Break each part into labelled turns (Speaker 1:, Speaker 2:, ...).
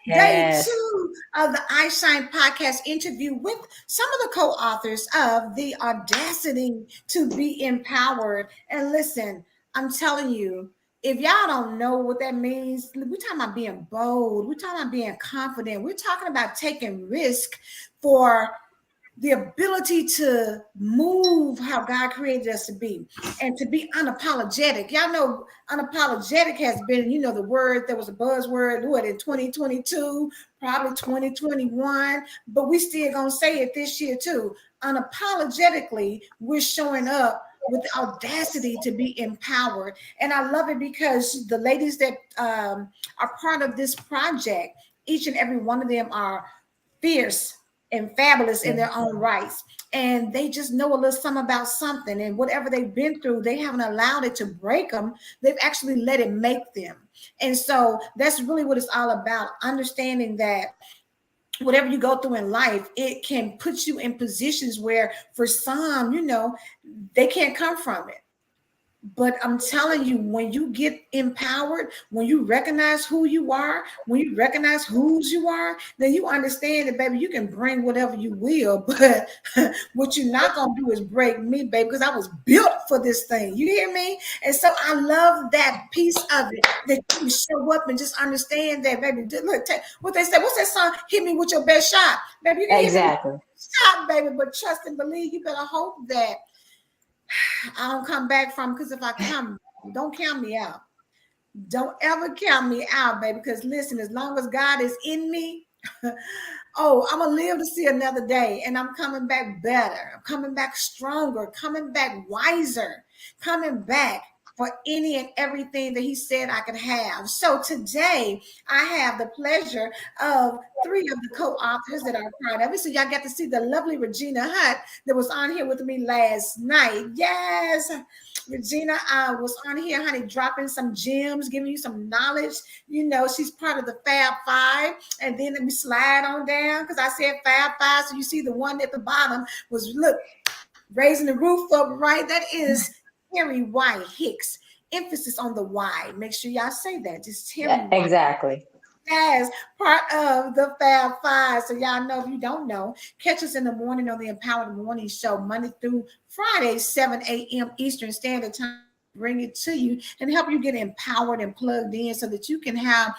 Speaker 1: Day
Speaker 2: Yes.
Speaker 1: two of the iShine podcast interview with some of the co-authors of the Audacity to Be Empowered. And listen, I'm telling you, if y'all don't know what that means, we're talking about being bold. We're talking about being confident. We're talking about taking risk for the ability to move how God created us to be and to be unapologetic. Y'all know unapologetic has been, the word that was a buzzword, what, in 2022, probably 2021, but we still gonna say it this year too. Unapologetically, we're showing up with the audacity to be empowered. And I love it because the ladies that are part of this project, each and every one of them are fierce and fabulous in their own rights. And they just know a little something about something. And whatever they've been through, they haven't allowed it to break them. They've actually let it make them. And so that's really what it's all about, understanding that whatever you go through in life, it can put you in positions where for some, they can't come from it. But I'm telling you, when you get empowered, when you recognize who you are, when you recognize whose you are, then you understand that, baby, you can bring whatever you will. But what you're not going to do is break me, baby, because I was built for this thing. You hear me? And so I love that piece of it, that you can show up and just understand that, baby. Look, what they say, what's that song? Hit me with your best shot. Baby, you can hit me with
Speaker 2: Exactly.
Speaker 1: your best shot, baby, but trust and believe. You better hope that I don't come back from, because if I come, don't count me out. Don't ever count me out, baby. Because listen, as long as God is in me, oh, I'm gonna live to see another day, and I'm coming back better. I'm coming back stronger, coming back wiser, coming back for any and everything that He said I could have. So today, I have the pleasure of three of the co-authors that are part of it. So y'all got to see the lovely Regina Hutt that was on here with me last night. Yes. Regina was on here, honey, dropping some gems, giving you some knowledge. She's part of the Fab Five. And then let me slide on down because I said Fab Five. So you see the one at the bottom was, look, raising the roof up, right? That is Terry White Hicks. Emphasis on the Y. Make sure y'all say that. Just Terry
Speaker 2: Yeah,
Speaker 1: White.
Speaker 2: exactly.
Speaker 1: Yes, part of the Fab Five. So y'all know, if you don't know, catch us in the morning on the Empowered Morning Show, Monday through Friday, 7 a.m. Eastern Standard Time. Bring it to you and help you get empowered and plugged in so that you can have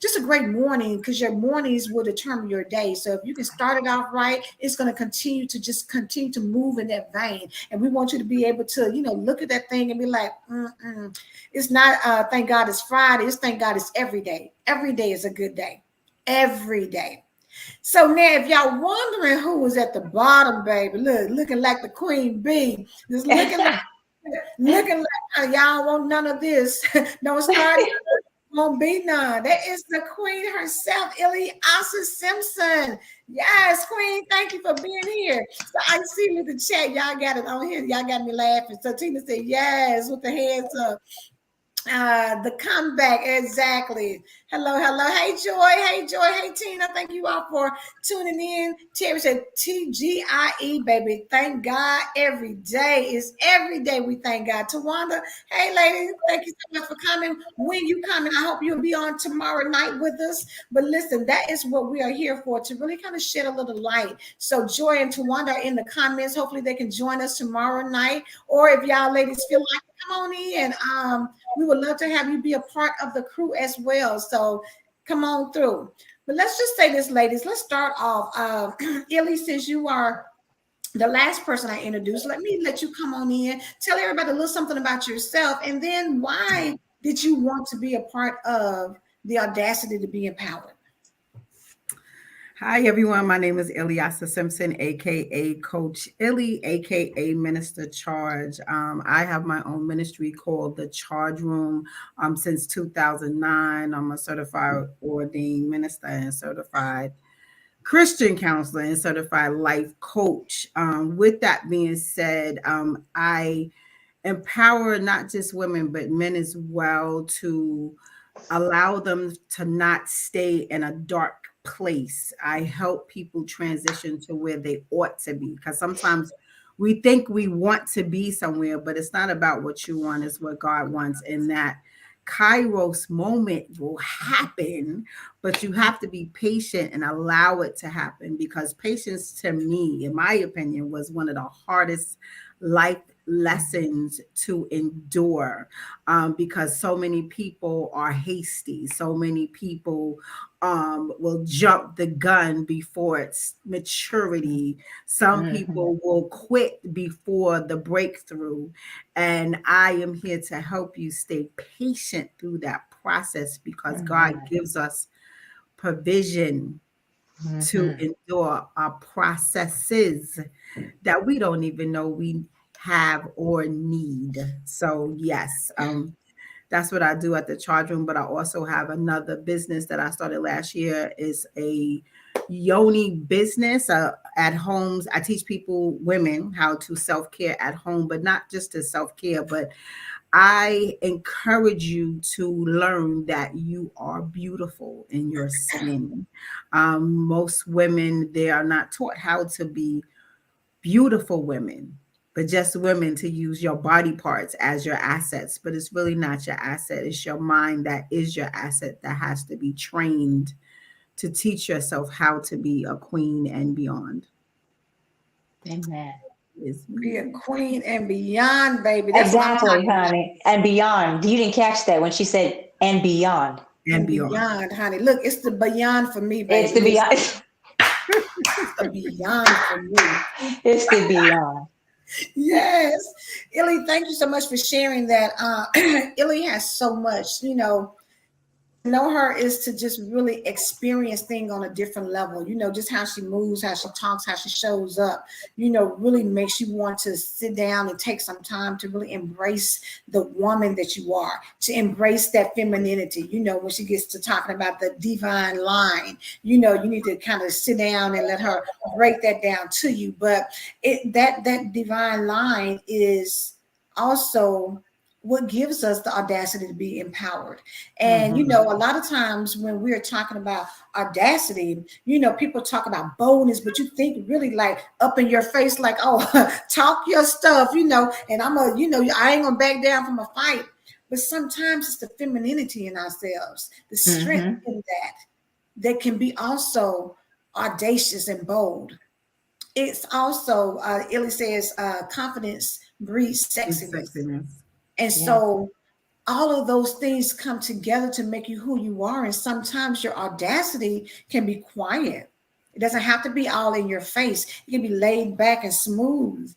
Speaker 1: just a great morning, because your mornings will determine your day. So if you can start it off right, it's going to continue to move in that vein. And we want you to be able to, look at that thing and be like, it's not thank God it's Friday. It's thank God it's every day. Every day is a good day. Every day. So now, if y'all wondering who was at the bottom, baby, looking like the queen bee, just looking like y'all want none of this. Don't start. Won't be none. That is the queen herself, Ileasa Simpson. Yes, queen. Thank you for being here. So I see with the chat, y'all got it on here. Y'all got me laughing. So Tina said yes with the hands up. The comeback, exactly. Hello. Hey Joy, hey Tina. Thank you all for tuning in. Terry said TGIE, baby. Thank God every day is every day. We thank God. Tawanda, hey lady, thank you so much for coming. When you coming, I hope you'll be on tomorrow night with us. But listen, that is what we are here for, to really kind of shed a little light. So Joy and Tawanda are in the comments. Hopefully they can join us tomorrow night. Or if y'all ladies feel like, come on in. We would love to have you be a part of the crew as well. So come on through. But let's just say this, ladies. Let's start off. Illy, since you are the last person I introduced, let you come on in. Tell everybody a little something about yourself. And then why did you want to be a part of the Audacity to Be Empowered?
Speaker 3: Hi, everyone. My name is Ileasa Simpson, a.k.a. Coach Illy, a.k.a. Minister Charge. I have my own ministry called The Charge Room since 2009. I'm a certified ordained minister and certified Christian counselor and certified life coach. With that being said, I empower not just women, but men as well, to allow them to not stay in a dark place. I help people transition to where they ought to be, because sometimes we think we want to be somewhere, but it's not about what you want, it's what God wants. And that Kairos moment will happen, but you have to be patient and allow it to happen, because patience, to me, in my opinion, was one of the hardest life lessons to endure, because so many people are hasty. So many people will jump the gun before its maturity. Some
Speaker 2: Mm-hmm.
Speaker 3: people will quit before the breakthrough. And I am here to help you stay patient through that process, because God
Speaker 2: Amen.
Speaker 3: gives us provision to
Speaker 2: Mm-hmm.
Speaker 3: endure our processes that we don't even know we have or need. So, yes, that's what I do at the charge room. But I also have another business that I started last year. Is a yoni business at homes. I teach people, women, how to self-care at home, but not just to self-care, but I encourage you to learn that you are beautiful in your skin. Most women, they are not taught how to be beautiful women, but just women, to use your body parts as your assets. But it's really not your asset. It's your mind that is your asset, that has to be trained to teach yourself how to be a queen and beyond.
Speaker 2: Amen.
Speaker 3: Is
Speaker 1: Be a
Speaker 3: me
Speaker 1: queen and beyond, baby. That's what I'm
Speaker 2: Exactly,
Speaker 1: talking about.
Speaker 2: honey. And beyond. You didn't catch that when she said and beyond.
Speaker 3: and
Speaker 1: And
Speaker 3: beyond.
Speaker 1: beyond, honey. Look, it's the beyond for me,
Speaker 2: It's
Speaker 1: baby.
Speaker 2: the
Speaker 1: Listen,
Speaker 2: beyond.
Speaker 1: it's the beyond for me.
Speaker 2: It's the beyond.
Speaker 1: Yes. Illy, thank you so much for sharing that. Illy has so much, to know her is to just really experience things on a different level. Just how she moves, how she talks, how she shows up, really makes you want to sit down and take some time to really embrace the woman that you are, to embrace that femininity. When she gets to talking about the divine line, you need to kind of sit down and let her break that down to you. But that divine line is also what gives us the audacity to be empowered. And
Speaker 3: Mhm.
Speaker 1: a lot of times when we're talking about audacity, people talk about boldness, but you think really like up in your face, like, oh, talk your stuff, and I ain't gonna back down from a fight. But sometimes it's the femininity in ourselves, the strength
Speaker 2: Mm-hmm.
Speaker 1: in that can be also audacious and bold. It's also, Illy says, confidence breeds
Speaker 3: It's
Speaker 1: sexiness.
Speaker 3: sexiness.
Speaker 1: And
Speaker 2: Yes.
Speaker 1: so all of those things come together to make you who you are. And sometimes your audacity can be quiet. It doesn't have to be all in your face. It can be laid back and smooth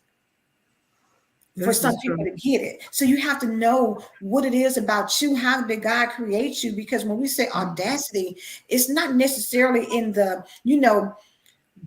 Speaker 1: for
Speaker 3: This
Speaker 1: some
Speaker 3: is
Speaker 1: people
Speaker 3: true.
Speaker 1: to get it. So you have to know what it is about you. How did God create you? Because when we say audacity, it's not necessarily in the,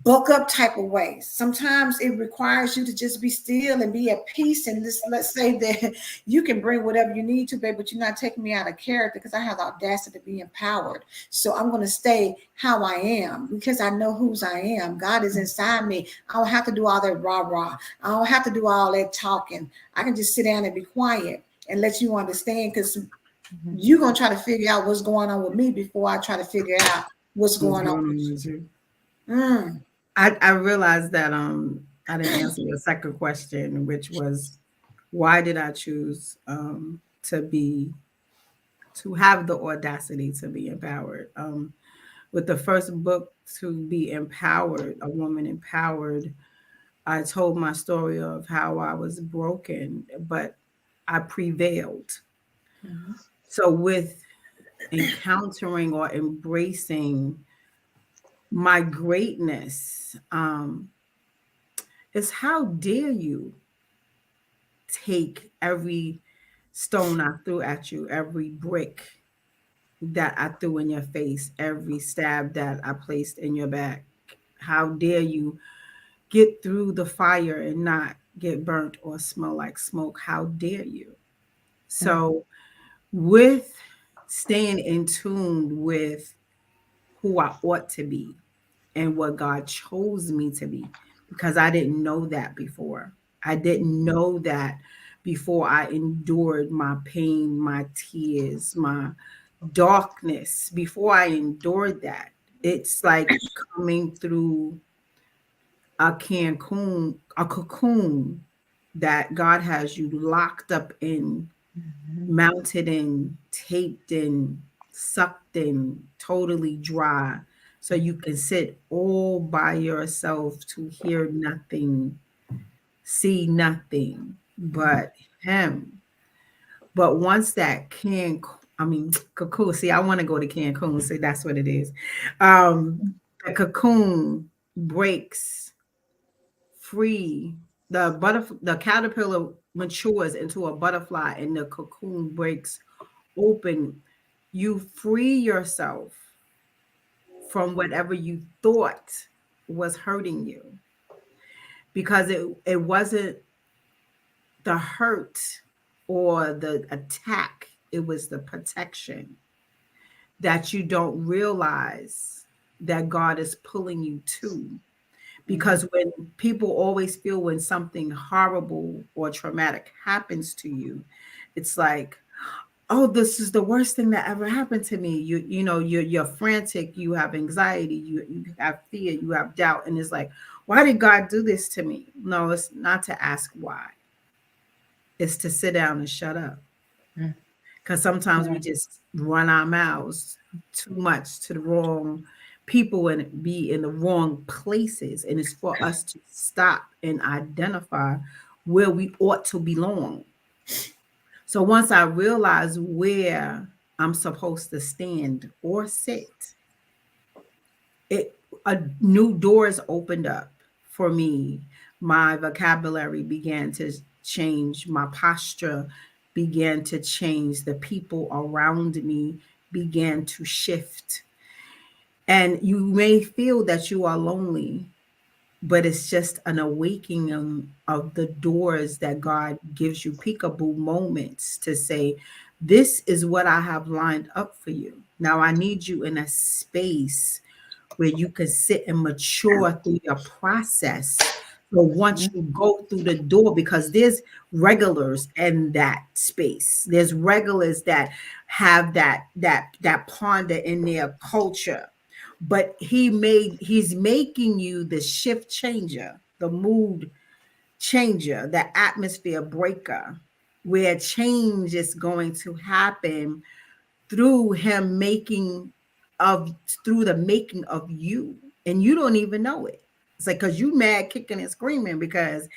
Speaker 1: buck up type of ways. Sometimes it requires you to just be still and be at peace. And this, let's say that you can bring whatever you need to, babe, but you're not taking me out of character because I have the audacity to be empowered. So I'm going to stay how I am because I know whose I am. God is inside me. I don't have to do all that rah rah. I don't have to do all that talking. I can just sit down and be quiet and let you understand, because
Speaker 2: Mm-hmm.
Speaker 1: you're going to try to figure out what's going on with me before I try to figure out what's
Speaker 3: What's
Speaker 1: going on
Speaker 3: going
Speaker 1: with
Speaker 3: on with you?
Speaker 1: you. Mm.
Speaker 3: I realized that I didn't answer your second question, which was, why did I choose to have the audacity to be empowered? With the first book, To Be Empowered, A Woman Empowered, I told my story of how I was broken, but I prevailed.
Speaker 1: Mhm.
Speaker 3: So with encountering or embracing my greatness, is how dare you take every stone I threw at you, every brick that I threw in your face, every stab that I placed in your back. How dare you get through the fire and not get burnt or smell like smoke? How dare you? So, with staying in tune with who I ought to be and what God chose me to be, because I didn't know that before. I didn't know that before I endured my pain, my tears, my darkness. Before I endured that, it's like coming through a cocoon that God has you locked up in. mounted in, taped in, sucked in, totally dry. So you can sit all by yourself to hear nothing, see nothing but him. But once that cocoon, see, I want to go to Cancun, see, that's what it is. The cocoon breaks free. The caterpillar matures into a butterfly and the cocoon breaks open. You free yourself from whatever you thought was hurting you, because it wasn't the hurt or the attack, it was the protection that you don't realize that God is pulling you to. Because when people always feel when something horrible or traumatic happens to you, it's like, oh, this is the worst thing that ever happened to me. You're frantic, you have anxiety, you have fear, you have doubt, and it's like, why did God do this to me? No, it's not to ask why. It's to sit down and shut up. Because sometimes we just run our mouths too much to the wrong people and be in the wrong places. And it's for us to stop and identify where we ought to belong. So once I realize where I'm supposed to stand or sit, a new doors opened up for me. My vocabulary began to change, my posture began to change, the people around me began to shift. And you may feel that you are lonely, but it's just an awakening of the doors that God gives you, peekaboo moments to say, this is what I have lined up for you. Now I need you in a space where you can sit and mature through your process. So once you go through the door, because there's regulars in that space, there's regulars that have that ponder in their culture, but he's making you the shift changer, the mood changer, the atmosphere breaker, where change is going to happen through him of through the making of you, and you don't even know it. It's like, because you mad, kicking and screaming because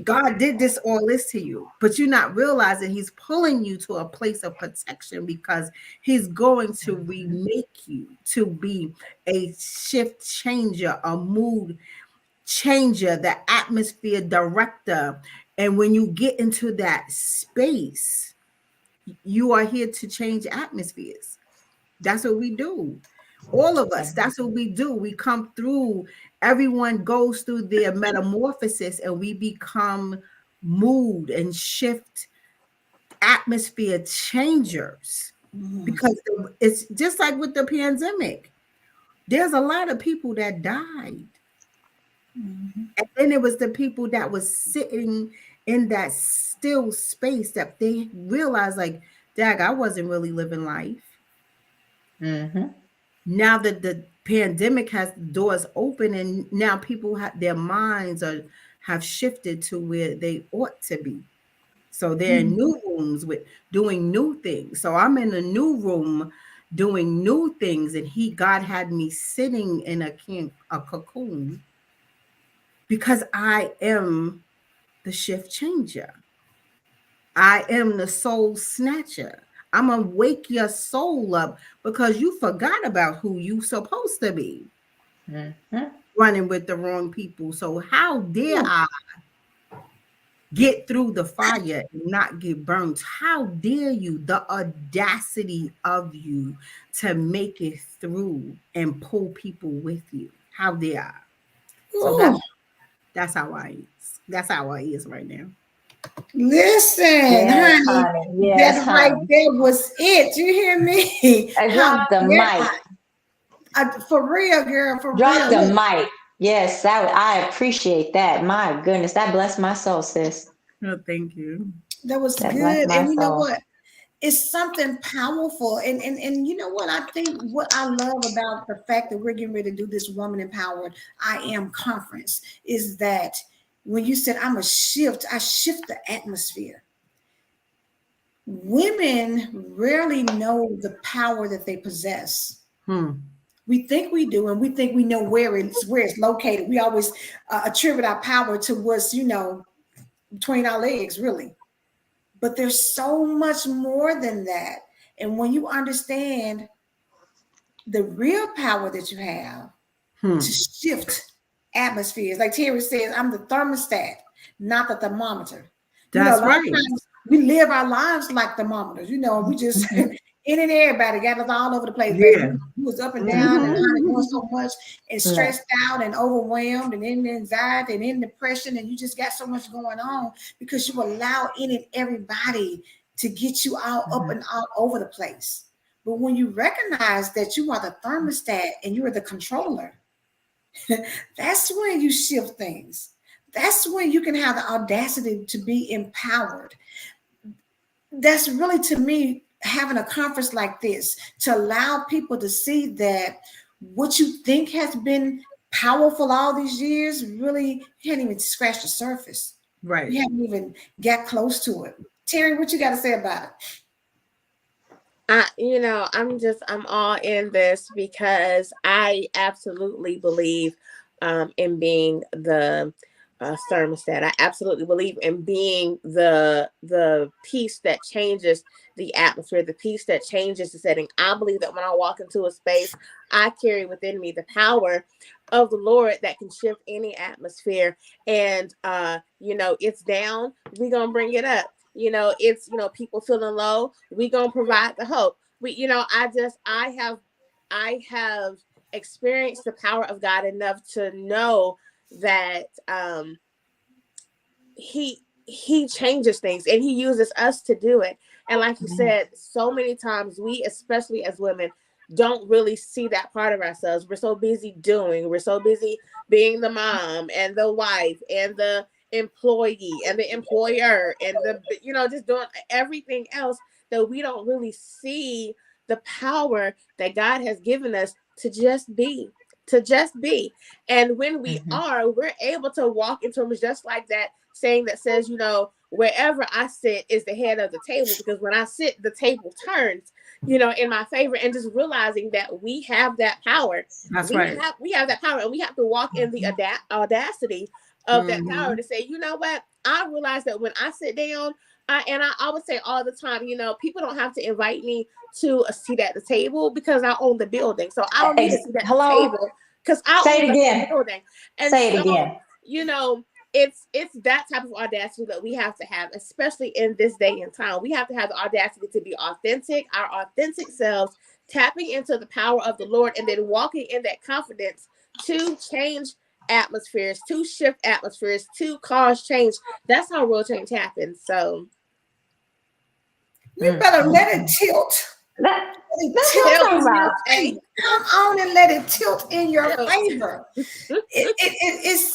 Speaker 3: God did all this to you, but you're not realizing he's pulling you to a place of protection, because he's going to remake you to be a shift changer, a mood changer, the atmosphere director. And when you get into that space, you are here to change atmospheres. That's what we do. All of us, that's what we do. We come through, everyone goes through their metamorphosis, and we become mood and shift atmosphere changers. Because it's just like with the pandemic. There's a lot of people that died. And then it was the people that was sitting in that still space that they realized, like, dag, I wasn't really living life. Now that the pandemic has doors open, and now people have their minds have shifted to where they ought to be. So they're in new rooms with doing new things. So I'm in a new room doing new things, and God had me sitting in a cocoon, because I am the shift changer. I am the soul snatcher. I'm gonna wake your soul up, because you forgot about who you supposed to be, running with the wrong people. So how dare I get through the fire and not get burnt? How dare you, the audacity of you, to make it through and pull people with you? How dare I? So that's how I is. That's how I is right now.
Speaker 1: Listen,
Speaker 2: Yes,
Speaker 1: honey,
Speaker 2: honey. Yes,
Speaker 1: that right
Speaker 2: honey.
Speaker 1: there was it. You hear me?
Speaker 2: I
Speaker 1: How
Speaker 2: dropped the
Speaker 1: dare
Speaker 2: mic.
Speaker 1: for real, girl, for
Speaker 2: Drop
Speaker 1: real.
Speaker 2: the
Speaker 1: Look,
Speaker 2: mic. Yes, I appreciate that. My goodness, that blessed my soul, sis.
Speaker 3: Oh, thank you.
Speaker 1: that was
Speaker 2: That blessed
Speaker 1: good.
Speaker 2: my
Speaker 1: And you know
Speaker 2: soul.
Speaker 1: what? It's something powerful. And you know what? I think what I love about the fact that we're getting ready to do this Woman Empowered I Am conference is that when you said I shift the atmosphere. women rarely know the power that they possess. We think we do, and we think we know where it's located. We always attribute our power to what's, between our legs, really. But there's so much more than that. And when you understand the real power that you have to shift atmospheres, like Terry says, I'm the thermostat, not the thermometer.
Speaker 3: That's
Speaker 1: A lot
Speaker 3: right.
Speaker 1: of times we live our lives like thermometers. We just in and everybody got us all over the place, baby. We was up and down and doing so much and stressed out and overwhelmed and in anxiety and in depression, and you just got so much going on because you allow in and everybody to get you all up and all over the place. But when you recognize that you are the thermostat and you are the controller, that's when you shift things. That's when you can have the audacity to be empowered. That's really, to me, having a conference like this to allow people to see that what you think has been powerful all these years, really, you can't even scratch the surface.
Speaker 3: Right.
Speaker 1: You haven't even got close to it. Terry, what you got to say about it?
Speaker 4: I'm all in this because I absolutely believe in being the thermostat. I absolutely believe in being the piece that changes the atmosphere, the piece that changes the setting. I believe that when I walk into a space, I carry within me the power of the Lord that can shift any atmosphere. And it's down, we're gonna bring it up. It's people feeling low, we gonna provide the hope. I have experienced the power of God enough to know that he changes things and he uses us to do it. And like you said, so many times we, especially as women, don't really see that part of ourselves. We're so busy doing, we're so busy being the mom and the wife and the employee and the employer and just doing everything else that we don't really see the power that God has given us to just be. And when we are, we're able to walk into rooms just like that saying that says, wherever I sit is the head of the table, because when I sit, the table turns, in my favor. And just realizing that we have that power. We have that power, and we have to walk in the audacity of that power to say, you know what? I realize that when I sit down, I would say all the time, people don't have to invite me to a seat at the table because I own the building. So I don't need a seat at the table because I own the building. And
Speaker 2: say it again.
Speaker 4: It's that type of audacity that we have to have, especially in this day and time. We have to have the audacity to be authentic, our authentic selves, tapping into the power of the Lord, and then walking in that confidence to change atmospheres, to shift atmospheres, to cause change. That's how real change happens. So
Speaker 1: you better let it tilt. Come on and let it tilt in your favor. It's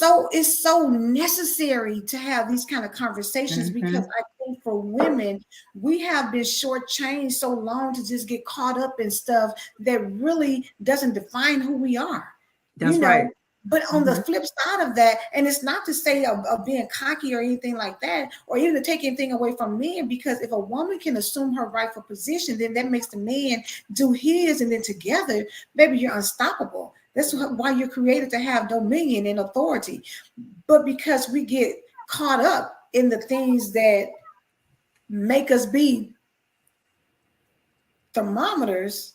Speaker 1: so necessary to have these kind of conversations because I think for women, we have been shortchanged so long to just get caught up in stuff that really doesn't define who we are.
Speaker 3: That's right.
Speaker 1: But on the flip side of that, and it's not to say of being cocky or anything like that, or even to take anything away from men, because if a woman can assume her rightful position, then that makes the man do his, and then together, baby, you're unstoppable. That's why you're created to have dominion and authority. But because we get caught up in the things that make us be thermometers,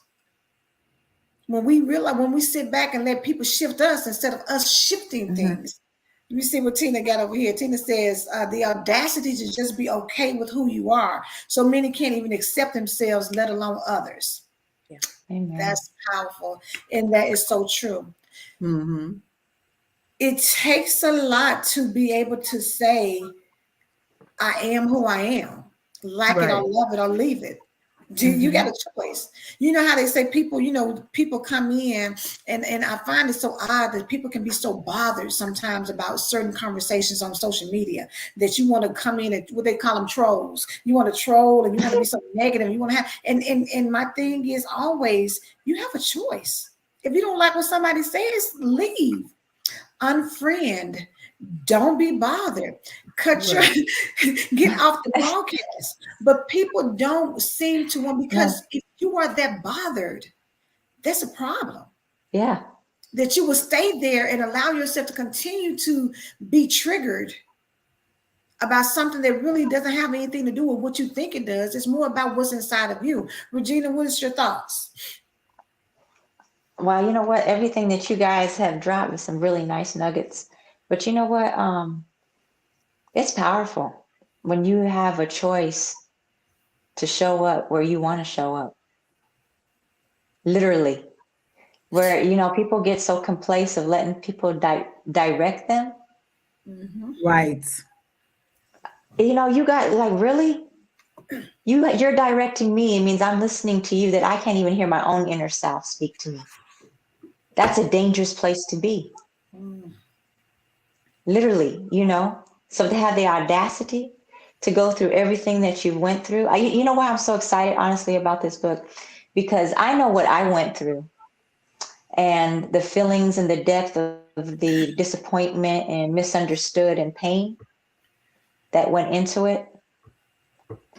Speaker 1: when we sit back and let people shift us instead of us shifting things. Let me see what Tina got over here. Tina says, the audacity to just be okay with who you are. So many can't even accept themselves, let alone others.
Speaker 4: Yeah.
Speaker 2: Amen.
Speaker 1: That's powerful. And that is so true. It takes a lot to be able to say, I am who I am. Like it or love it or leave it. You got a choice. You know how they say people come in and I find it so odd that people can be so bothered sometimes about certain conversations on social media that you want to come in and what they call them trolls. You want to troll and you want to be so negative. You want to have and my thing is always you have a choice. If you don't like what somebody says, leave, unfriend, Don't be bothered. Cut your get off the broadcast. But people don't seem to want, because if you are that bothered, that's a problem.
Speaker 2: Yeah.
Speaker 1: That you will stay there and allow yourself to continue to be triggered about something that really doesn't have anything to do with what you think it does. It's more about what's inside of you. Regina, what is your thoughts?
Speaker 2: Well, you know what? Everything that you guys have dropped is some really nice nuggets. But you know what? It's powerful when you have a choice to show up where you want to show up. Literally. Where, you know, people get so complacent letting people direct them.
Speaker 3: Right.
Speaker 2: You know, you got, like, really? You're directing me. It means I'm listening to you, that I can't even hear my own inner self speak to me. That's a dangerous place to be. Literally, you know. So to have the audacity to go through everything that you went through. You know why I'm so excited, honestly, about this book? Because I know what I went through, and the feelings and the depth of the disappointment and misunderstood and pain that went into it.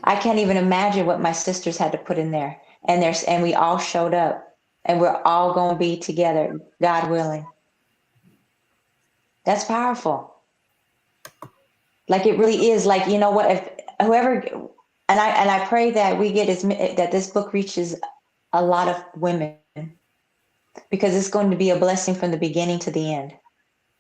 Speaker 2: I can't even imagine what my sisters had to put in there. And we all showed up, and we're all going to be together, God willing. That's powerful. Like, it really is. Like, you know what, if whoever, and I pray that that this book reaches a lot of women, because it's going to be a blessing from the beginning to the end.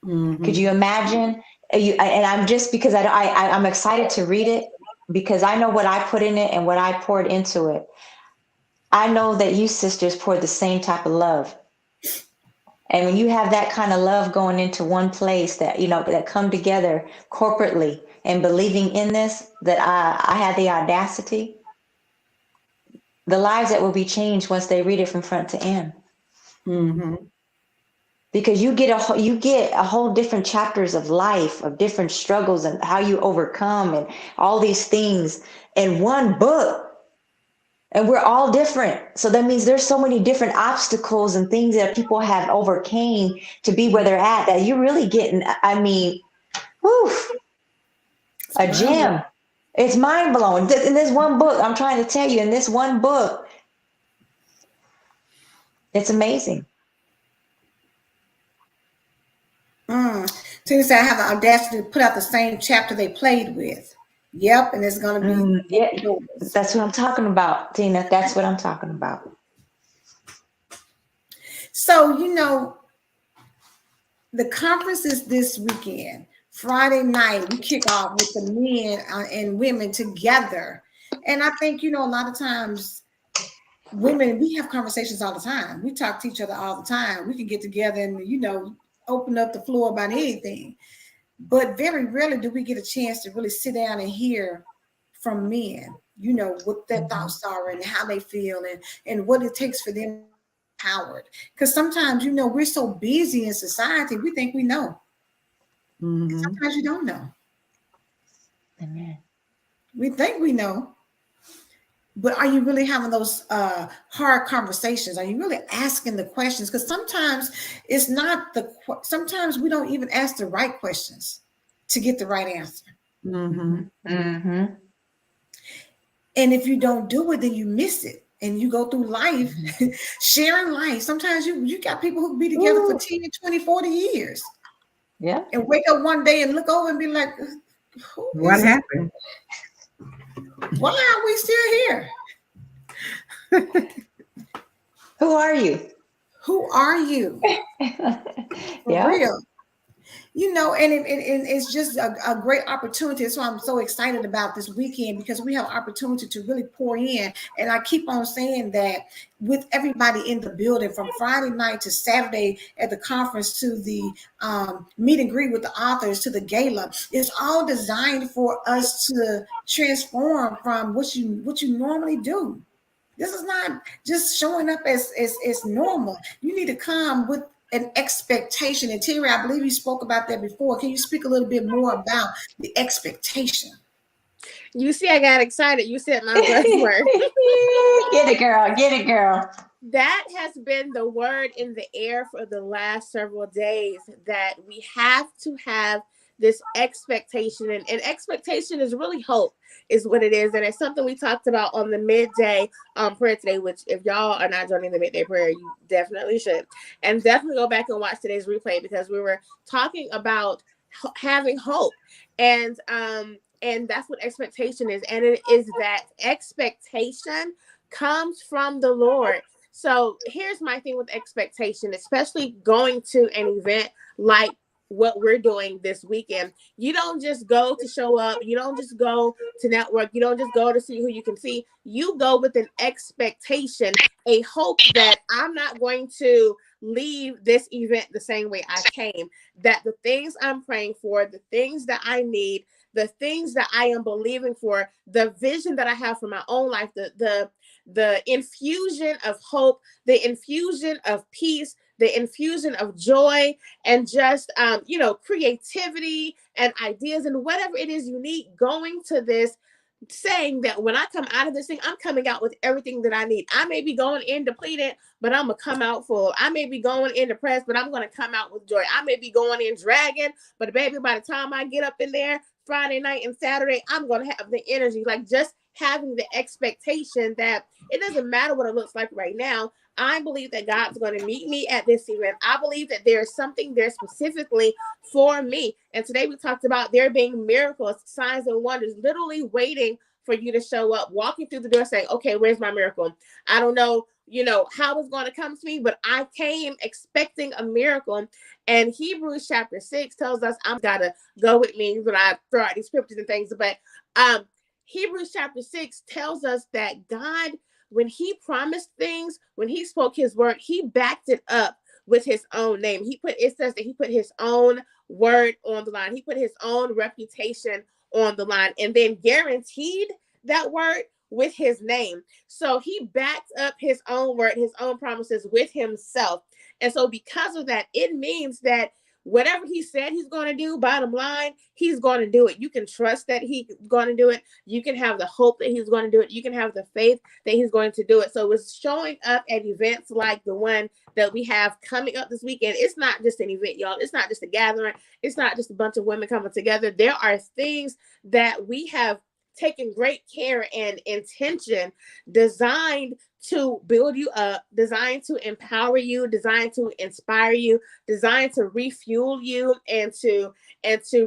Speaker 2: Could you imagine? And I'm just, because I'm excited to read it, because I know what I put in it and what I poured into it. I know that you sisters poured the same type of love. And when you have that kind of love going into one place, that, you know, that come together corporately and believing in this, that I had the audacity, the lives that will be changed once they read it from front to end. Because you get a whole different chapters of life, of different struggles and how you overcome and all these things in one book. And we're all different. So that means there's so many different obstacles and things that people have overcame to be where they're at, that you're really getting, I mean, whew, a gem. It's mind blowing. In this one book, I'm trying to tell you, in this one book, it's amazing.
Speaker 1: So you say I have the audacity to put out the same chapter they played with. Yep, and it's going to be
Speaker 2: yeah, that's what I'm talking about, Tina. That's what I'm talking about.
Speaker 1: So, you know, the conference is this weekend. Friday night, we kick off with the men and women together. And I think, you know, a lot of times women, we have conversations all the time. We talk to each other all the time. We can get together and, you know, open up the floor about anything. But very rarely do we get a chance to really sit down and hear from men, you know, what their thoughts are and how they feel and what it takes for them to be empowered. Because sometimes, you know, we're so busy in society, we think we know. Sometimes you don't know.
Speaker 2: Amen.
Speaker 1: We think we know. But are you really having those hard conversations? Are you really asking the questions? Because sometimes it's not sometimes we don't even ask the right questions to get the right answer. And if you don't do it, then you miss it. And you go through life, sharing life. Sometimes you got people who be together for 10, 20, 40 years.
Speaker 2: Yeah.
Speaker 1: And wake up one day and look over and be like,
Speaker 3: what happened?
Speaker 1: Why are we still here?
Speaker 2: Who are you?
Speaker 1: Who are you? For real. You know, and it's just a great opportunity. So I'm so excited about this weekend, because we have opportunity to really pour in. And I keep on saying that with everybody in the building, from Friday night to Saturday at the conference, to the meet and greet with the authors, to the gala, it's all designed for us to transform from what you normally do. This is not just showing up as normal. You need to come with an expectation. And Terry, I believe you spoke about that before. Can you speak a little bit more about the expectation?
Speaker 4: You see, I got excited. You said my buzzword.
Speaker 2: Get it, girl. Get it, girl.
Speaker 4: That has been the word in the air for the last several days, that we have to have this expectation, and expectation is really hope, is what it is. And it's something we talked about on the midday prayer today, which if y'all are not joining the midday prayer, you definitely should. And definitely go back and watch today's replay, because we were talking about having hope. And that's what expectation is. And it is that expectation comes from the Lord. So here's my thing with expectation, especially going to an event like what we're doing this weekend. You don't just go to show up. You don't just go to network. You don't just go to see who you can see. You go with an expectation, a hope that I'm not going to leave this event the same way I came, that the things I'm praying for, the things that I need, the things that I am believing for, the vision that I have for my own life, the infusion of hope, the infusion of peace, the infusion of joy, and just creativity and ideas and whatever it is you need going to this, saying that when I come out of this thing, I'm coming out with everything that I need. I may be going in depleted, but I'm gonna come out full. I may be going in depressed, but I'm gonna come out with joy. I may be going in dragging, but baby, by the time I get up in there Friday night and Saturday, I'm gonna have the energy. Like, just having the expectation that it doesn't matter what it looks like right now. I believe that God's going to meet me at this event. I believe that there is something there specifically for me. And today we talked about there being miracles, signs, and wonders, literally waiting for you to show up, walking through the door saying, okay, where's my miracle? I don't know, how it's going to come to me, but I came expecting a miracle. And Hebrews chapter 6 tells us, I'm got to go with me when I throw out these scriptures and things, but Hebrews chapter 6 tells us that God, when he promised things, when he spoke his word, he backed it up with his own name. It says that he put his own word on the line. He put his own reputation on the line, and then guaranteed that word with his name. So he backed up his own word, his own promises with himself. And so because of that, it means that whatever he said he's going to do, bottom line, he's going to do it. You can trust that he's going to do it. You can have the hope that he's going to do it. You can have the faith that he's going to do it. So it's showing up at events like the one that we have coming up this weekend. It's not just an event, y'all. It's not just a gathering. It's not just a bunch of women coming together. There are things that we have taken great care and intention, designed to build you up, designed to empower you, designed to inspire you, designed to refuel you, and to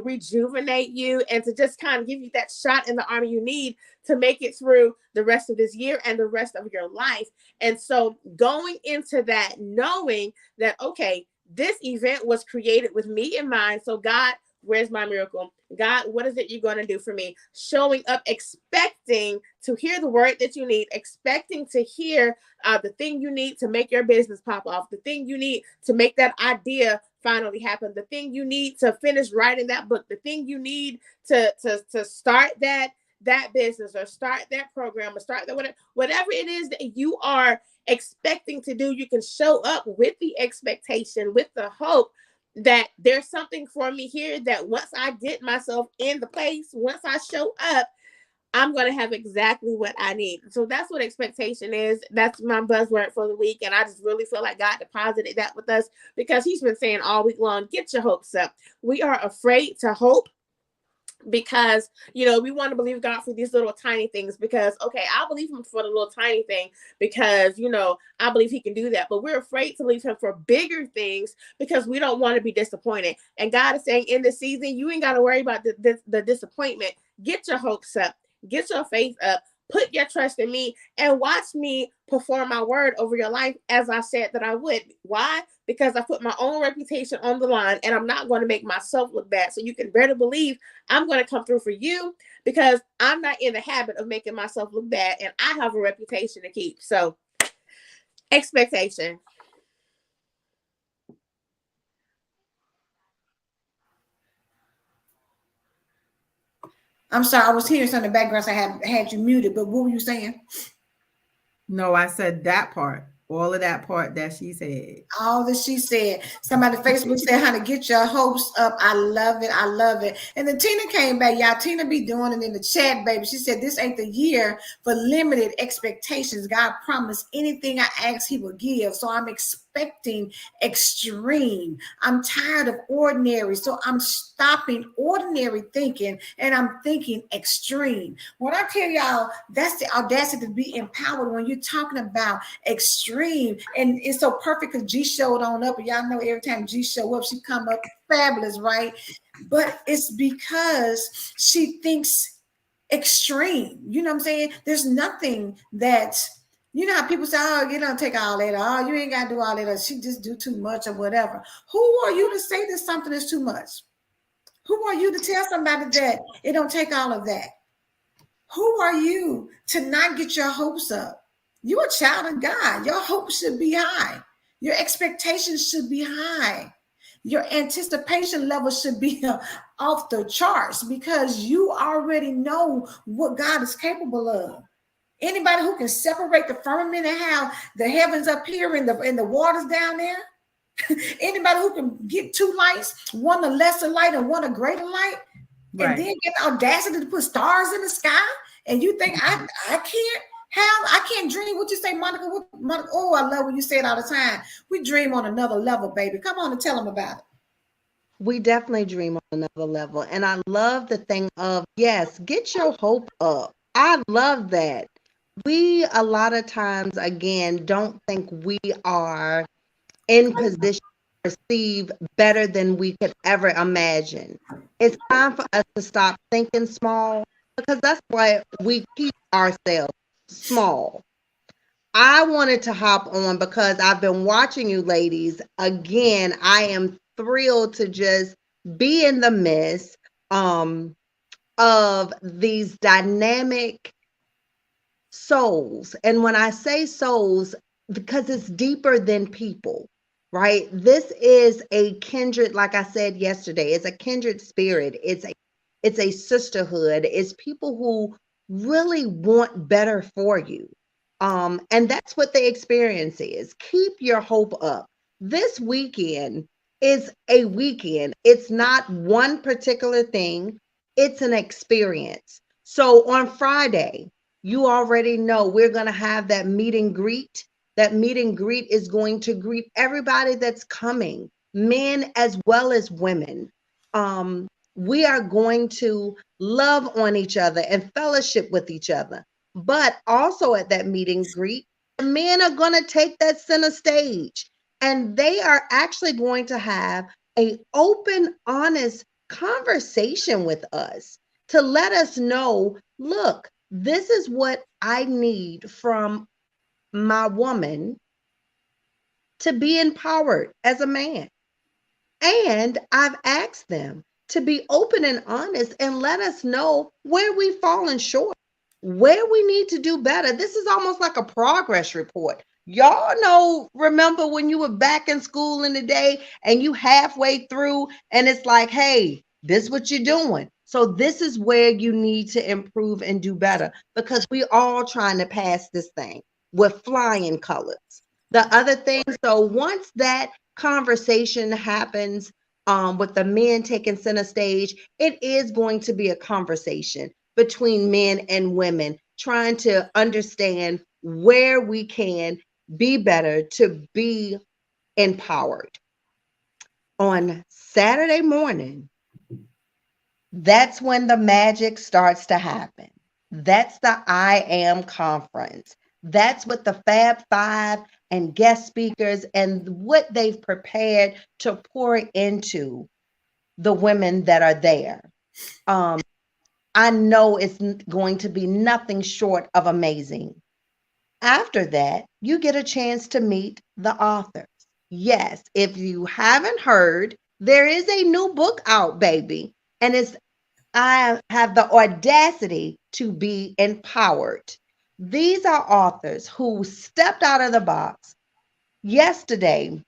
Speaker 4: rejuvenate you, and to just kind of give you that shot in the arm you need to make it through the rest of this year and the rest of your life. And so going into that, knowing that, okay, this event was created with me in mind. So God, where's my miracle? God, what is it you're going to do for me? Showing up, expecting to hear the word that you need, expecting to hear the thing you need to make your business pop off, the thing you need to make that idea finally happen, the thing you need to finish writing that book, the thing you need to start that business, or start that program, or start that whatever it is that you are expecting to do. You can show up with the expectation, with the hope that there's something for me here, that once I get myself in the place, once I show up, I'm going to have exactly what I need. So that's what expectation is. That's my buzzword for the week. And I just really feel like God deposited that with us, because he's been saying all week long, get your hopes up. We are afraid to hope because, we want to believe God for these little tiny things, because, okay, I'll believe him for the little tiny thing because, I believe he can do that. But we're afraid to believe him for bigger things because we don't want to be disappointed. And God is saying in this season, you ain't got to worry about the disappointment. Get your hopes up, get your faith up, put your trust in me, and watch me perform my word over your life as I said that I would. Why? Because I put my own reputation on the line, and I'm not going to make myself look bad. So you can better believe I'm going to come through for you, because I'm not in the habit of making myself look bad, and I have a reputation to keep. So expectation.
Speaker 1: I'm sorry, I was hearing something in the background, so I had you muted, but what were you saying?
Speaker 3: No, I said that part. All of that part that she said.
Speaker 1: All that she said. Somebody on Facebook said, honey, get your hopes up. I love it. I love it. And then Tina came back. Y'all, Tina be doing it in the chat, baby. She said, this ain't the year for limited expectations. God promised anything I ask, he will give. So I'm expecting expecting extreme. I'm tired of ordinary. So I'm stopping ordinary thinking and I'm thinking extreme. When I tell y'all, that's the audacity to be empowered when you're talking about extreme. And it's so perfect because G showed on up. And y'all know every time G show up, she come up fabulous, right? But it's because she thinks extreme. You know what I'm saying? There's nothing that, you know how people say, oh, you don't take all that. Oh, you ain't got to do all that. Or she just do too much or whatever. Who are you to say that something is too much? Who are you to tell somebody that it don't take all of that? Who are you to not get your hopes up? You're a child of God. Your hopes should be high. Your expectations should be high. Your anticipation level should be off the charts because you already know what God is capable of. Anybody who can separate the firmament and how the heavens up here and the waters down there. Anybody who can get two lights, one a lesser light and one a greater light, right, and then get the audacity to put stars in the sky, and you think I can't have, I can't dream. What you say, Monica? Monica? Oh, I love when you say it all the time. We dream on another level, baby. Come on and tell them about it.
Speaker 5: We definitely dream on another level. And I love the thing of, yes, get your hope up. I love that. We, a lot of times, again, don't think we are in position to receive better than we could ever imagine. It's time for us to stop thinking small because that's why we keep ourselves small. I wanted to hop on because I've been watching you ladies. Again, I am thrilled to just be in the midst of these dynamic souls. And when I say souls, because it's deeper than people, right? This is a kindred, like I said yesterday, it's a kindred spirit. It's a sisterhood. It's people who really want better for you. And that's what the experience is. Keep your hope up. This weekend is a weekend. It's not one particular thing. It's an experience. So on Friday, you already know we're going to have that meet and greet. That meet and greet is going to greet everybody that's coming, men as well as women. We are going to love on each other and fellowship with each other. But also at that meet and greet, the men are going to take that center stage and they are actually going to have an open, honest conversation with us to let us know, look, this is what I need from my woman to be empowered as a man. And I've asked them to be open and honest and let us know where we've fallen short, where we need to do better. This is almost like a progress report. Y'all know, remember when you were back in school in the day and you halfway through and it's like, hey, this is what you're doing. So this is where you need to improve and do better because we all trying to pass this thing with flying colors. The other thing, so once that conversation happens with the men taking center stage, it is going to be a conversation between men and women trying to understand where we can be better to be empowered. On Saturday morning, that's when the magic starts to happen. That's the I Am conference. That's what the Fab Five and guest speakers and what they've prepared to pour into the women that are there. I know it's going to be nothing short of amazing. After that, you get a chance to meet the authors. Yes, if you haven't heard, there is a new book out, baby, and it's I have the audacity to be empowered. These are authors who stepped out of the box. Yesterday,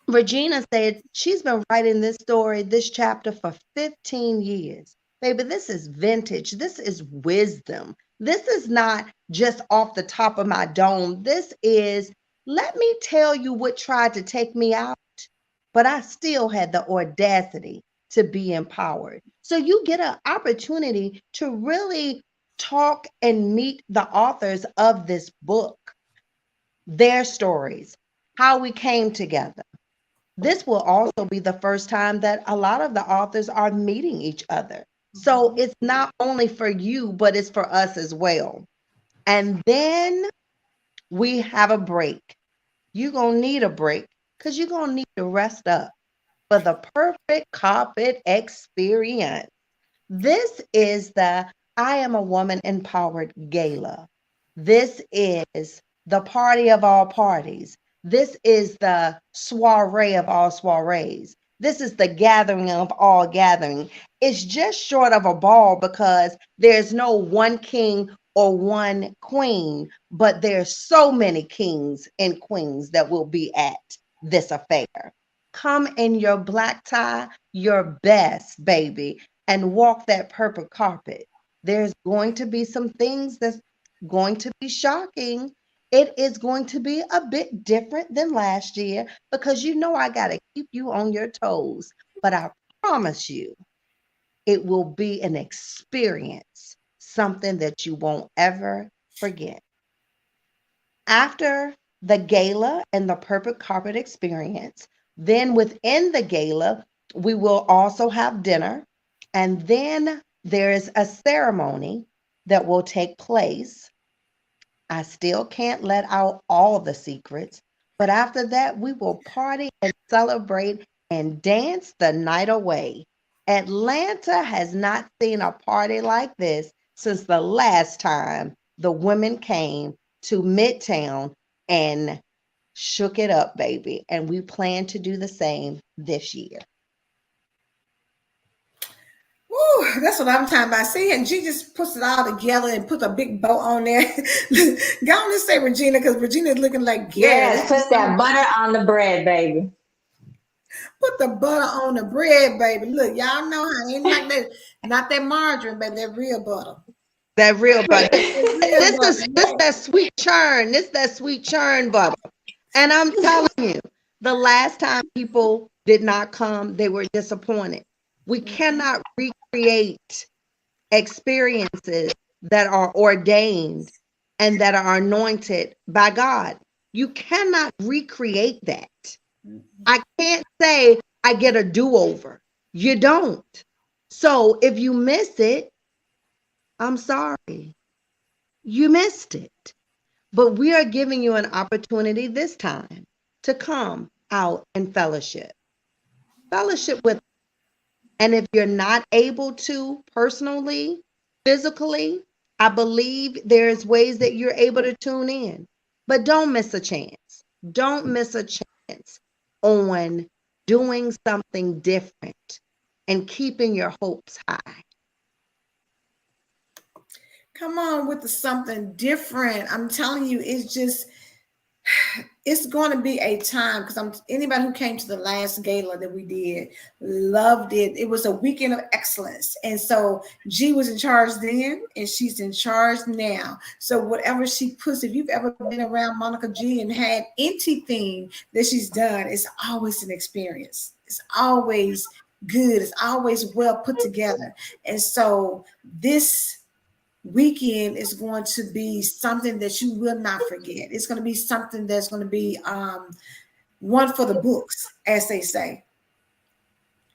Speaker 5: Regina said she's been writing this story, this chapter for 15 years. Baby, this is vintage. This is wisdom. This is not just off the top of my dome. This is, let me tell you what tried to take me out, but I still had the audacity to be empowered. So you get an opportunity to really talk and meet the authors of this book, their stories. how we came together. This will also be the first time that a lot of the authors are meeting each other. So it's not only for you, but it's for us as well. And then we have a break. You're going to need a break because you're going to need to rest up for the perfect carpet experience. This is the I Am a Woman Empowered Gala. This is the party of all parties. This is the soiree of all soirees. This is the gathering of all gathering. It's just short of a ball because there's no one king or one queen, but there's so many kings and queens that will be at this affair. Come in your black tie, your best, baby, and walk that purple carpet. There's going to be some things that's going to be shocking. It is going to be a bit different than last year because you know I got to keep you on your toes. But I promise you, it will be an experience, something that you won't ever forget. After the gala and the purple carpet experience, then within the gala, we will also have dinner. And then there is a ceremony that will take place. I still can't let out all the secrets, but after that, we will party and celebrate and dance the night away. Atlanta has not seen a party like this since the last time the women came to Midtown and shook it up, baby. And we plan to do the same this year.
Speaker 1: Woo, that's what I'm talking about. See, and she just puts it all together and puts a big bow on there. Go on and say Regina, because Regina's looking like
Speaker 2: Yes, put that butter on the bread, baby.
Speaker 1: Put the butter on the bread, baby. Look, y'all know how ain't like that, not that margarine, baby, that real butter.
Speaker 5: That real butter.
Speaker 1: Real
Speaker 5: This that sweet churn. This that sweet churn butter. And I'm telling you, the last time people did not come, they were disappointed. We cannot recreate experiences that are ordained and that are anointed by God. You cannot recreate that. I can't say I get a do-over. You don't. So if you miss it, I'm sorry. You missed it. But we are giving you an opportunity this time to come out and fellowship. Fellowship with. And if you're not able to personally, physically, I believe there's ways that you're able to tune in. But don't miss a chance. Don't miss a chance on doing something different and keeping your hopes high.
Speaker 1: Come on with the something different. I'm telling you, it's going to be a time because anybody who came to the last gala that we did loved it. It was a weekend of excellence. And so G was in charge then and she's in charge now. So whatever she puts, if you've ever been around Monica G and had anything that she's done, it's always an experience. It's always good. It's always well put together. And so this weekend is going to be something that you will not forget. It's going to be something that's going to be one for the books, as they say.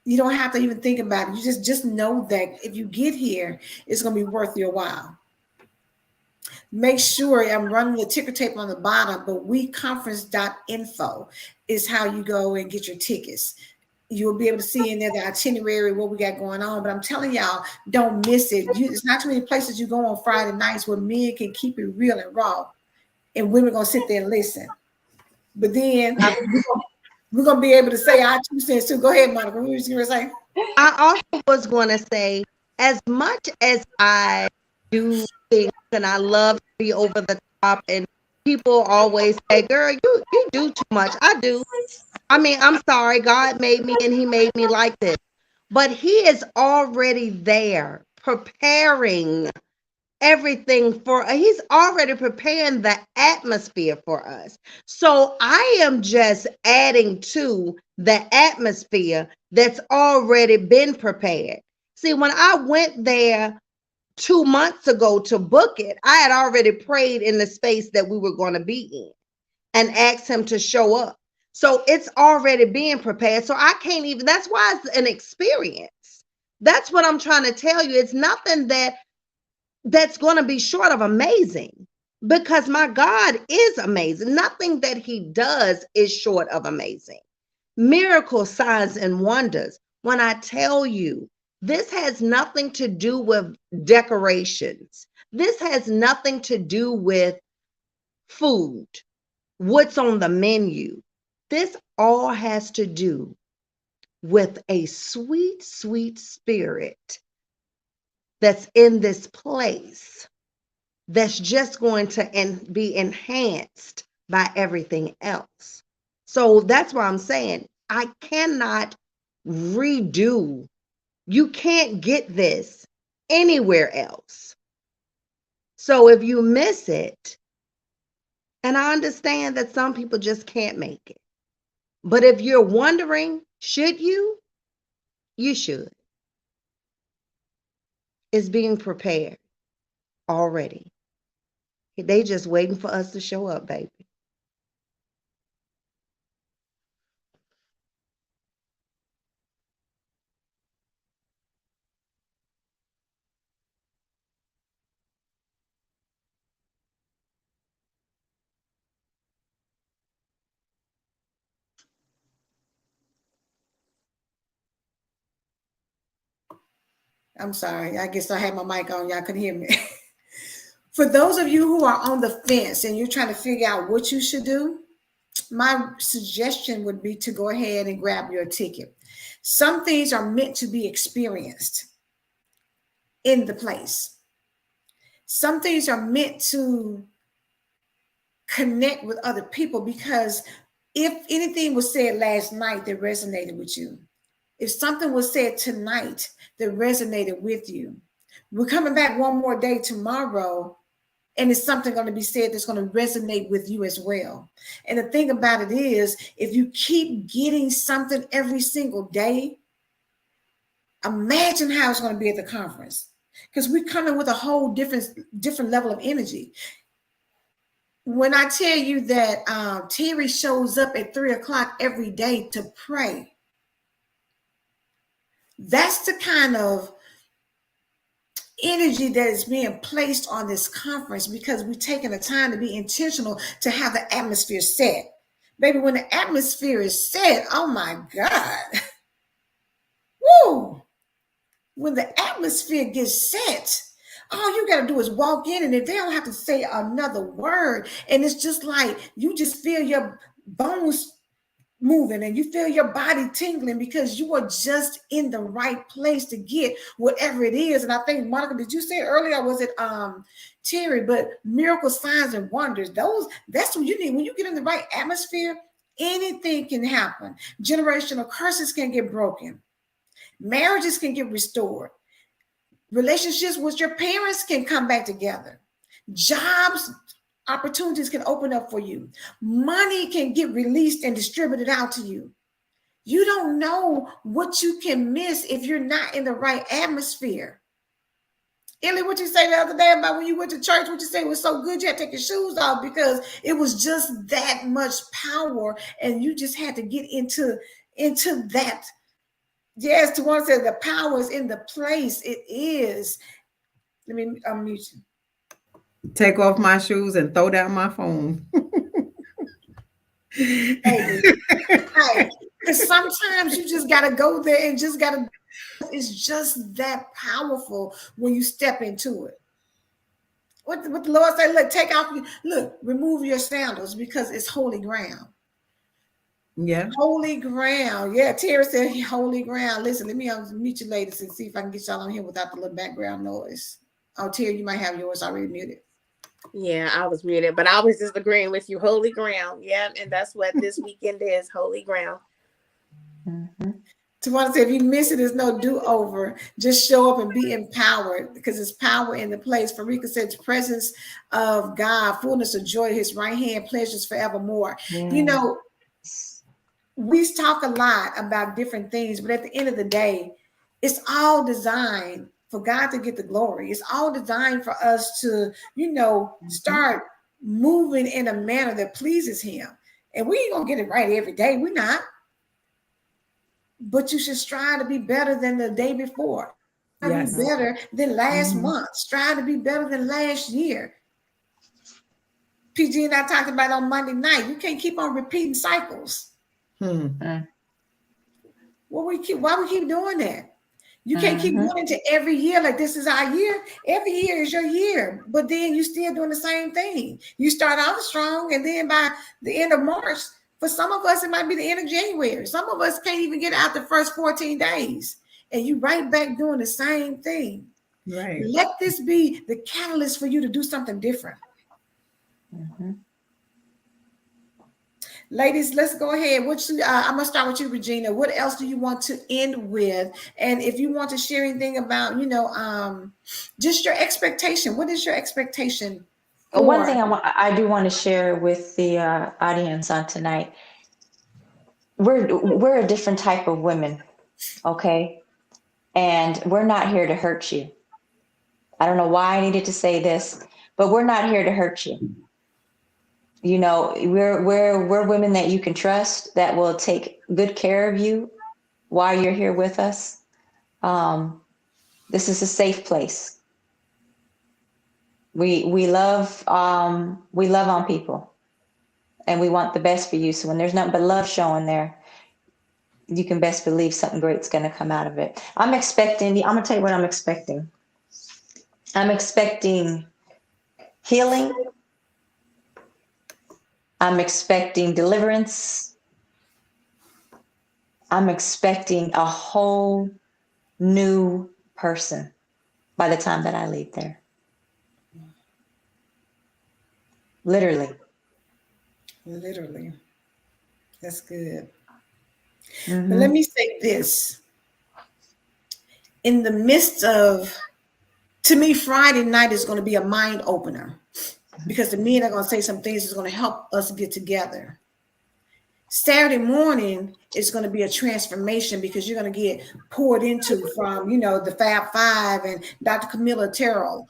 Speaker 1: You don't have to even think about it. You just know that if you get here, it's going to be worth your while. Make sure I'm running the ticker tape on the bottom, but weconference.info is how you go and get your tickets. You'll be able to see in there the itinerary, what we got going on. But I'm telling y'all, don't miss it. It's not too many places you go on Friday nights where men can keep it real and raw, and women gonna sit there and listen. But then we're gonna be able to say our 2 cents too. Go ahead, Monica. What were you gonna say?
Speaker 5: I also was going to say, as much as I do things and I love to be over the top, and people always say, "Girl, you do too much." I do. I mean, I'm sorry. God made me and he made me like this. But he is already there preparing everything he's already preparing the atmosphere for us. So I am just adding to the atmosphere that's already been prepared. See, when I went there 2 months ago to book it, I had already prayed in the space that we were going to be in. and ask him to show up. So it's already being prepared. So I can't even, that's why it's an experience. That's what I'm trying to tell you. It's nothing that's going to be short of amazing, because my God is amazing. Nothing that he does is short of amazing. Miracles, signs, and wonders. When I tell you, this has nothing to do with decorations. This has nothing to do with food, what's on the menu. This all has to do with a sweet, sweet spirit that's in this place, that's just going to be enhanced by everything else. So that's why I'm saying I cannot redo. You can't get this anywhere else. So if you miss it, and I understand that some people just can't make it, but if you're wondering, should you? You should. It's being prepared already. They just waiting for us to show up, baby.
Speaker 1: I'm sorry. I guess I had my mic on. Y'all couldn't hear me. For those of you who are on the fence and you're trying to figure out what you should do, my suggestion would be to go ahead and grab your ticket. Some things are meant to be experienced in the place. Some things are meant to connect with other people, because if anything was said last night that resonated with you, if something was said tonight that resonated with you, we're coming back one more day tomorrow, and it's something going to be said that's going to resonate with you as well. And the thing about it is, if you keep getting something every single day, imagine how it's going to be at the conference, because we're coming with a whole different level of energy. When I tell you that Terry shows up at 3:00 every day to pray, that's the kind of energy that is being placed on this conference, because we're taking the time to be intentional to have the atmosphere set. Baby, when the atmosphere is set, oh my God. Woo! When the atmosphere gets set, all you got to do is walk in, and if they don't have to say another word, and it's just like you just feel your bones moving and you feel your body tingling, because you are just in the right place to get whatever it is. And I think, Monica, did you say it earlier, or was it Terry? But miracles, signs, and wonders, that's what you need. When you get in the right atmosphere, anything can happen. Generational curses can get broken. Marriages can get restored. Relationships with your parents can come back together. Jobs, opportunities can open up for you. Money can get released and distributed out to you. You don't know what you can miss if you're not in the right atmosphere. Ellie, what you say the other day about when you went to church, what you say was so good you had to take your shoes off, because it was just that much power, and you just had to get into that. Yes, to want to say the power is in the place. It is. Let me unmute you.
Speaker 3: Take off my shoes and throw down my phone.
Speaker 1: Baby. Right. Because sometimes you just got to go there and just got to, it's just that powerful when you step into it. What the Lord said, look, take off, remove your sandals, because it's holy ground.
Speaker 3: Yeah.
Speaker 1: Holy ground. Yeah, Terry said holy ground. Listen, let me meet you ladies and see if I can get y'all on here without the little background noise. Oh, Terry, you might have yours already muted.
Speaker 4: Yeah, I was muted, but I was just agreeing with you. Holy ground. Yeah, and that's what this weekend is, holy ground.
Speaker 2: Mm-hmm.
Speaker 1: Tawana said, if you miss it, there's no do-over. Just show up and be empowered, because it's power in the place. Farika said, the presence of God, fullness of joy, his right hand, pleasures forevermore.
Speaker 2: Yeah.
Speaker 1: You know, we talk a lot about different things, but at the end of the day, it's all designed for God to get the glory. It's all designed for us to, start moving in a manner that pleases him. And we ain't gonna get it right every day. We're not. But you should strive to be better than the day before. Strive to be
Speaker 3: Yes.
Speaker 1: better than last
Speaker 3: Mhm.
Speaker 1: month. Strive to be better than last year. PG and I talked about on Monday night. You can't keep on repeating cycles.
Speaker 3: Hmm.
Speaker 1: Why we keep doing that? You can't keep
Speaker 2: Mhm.
Speaker 1: going into every year like this is our year. Every year is your year, but then you still doing the same thing. You start off strong, and then by the end of March, for some of us, it might be the end of January. Some of us can't even get out the first 14 days, and you right back doing the same thing.
Speaker 3: Right.
Speaker 1: Let this be the catalyst for you to do something different.
Speaker 2: Mhm.
Speaker 1: Ladies, let's go ahead. I'm gonna start with you, Regina. What else do you want to end with? And if you want to share anything about, just your expectation. What is your expectation
Speaker 2: One
Speaker 1: for?
Speaker 2: thing I do want to share with the audience on tonight. We're a different type of women, okay? And we're not here to hurt you. I don't know why I needed to say this, but we're not here to hurt you. You know, we're women that you can trust, that will take good care of you while you're here with us. This is a safe place. We love on people, and we want the best for you. So when there's nothing but love showing there, you can best believe something great's going to come out of it. I'm going to tell you what I'm expecting. I'm expecting healing. I'm expecting deliverance. I'm expecting a whole new person by the time that I leave there. Literally.
Speaker 1: Literally. That's good. But let
Speaker 2: Mm-hmm.
Speaker 1: me say this. In the midst of, to me, Friday night is going to be a mind opener because the men are going to say some things that's going to help us get together. Saturday morning is going to be a transformation because you're going to get poured into from, the Fab Five and Dr. Camilla Terrell.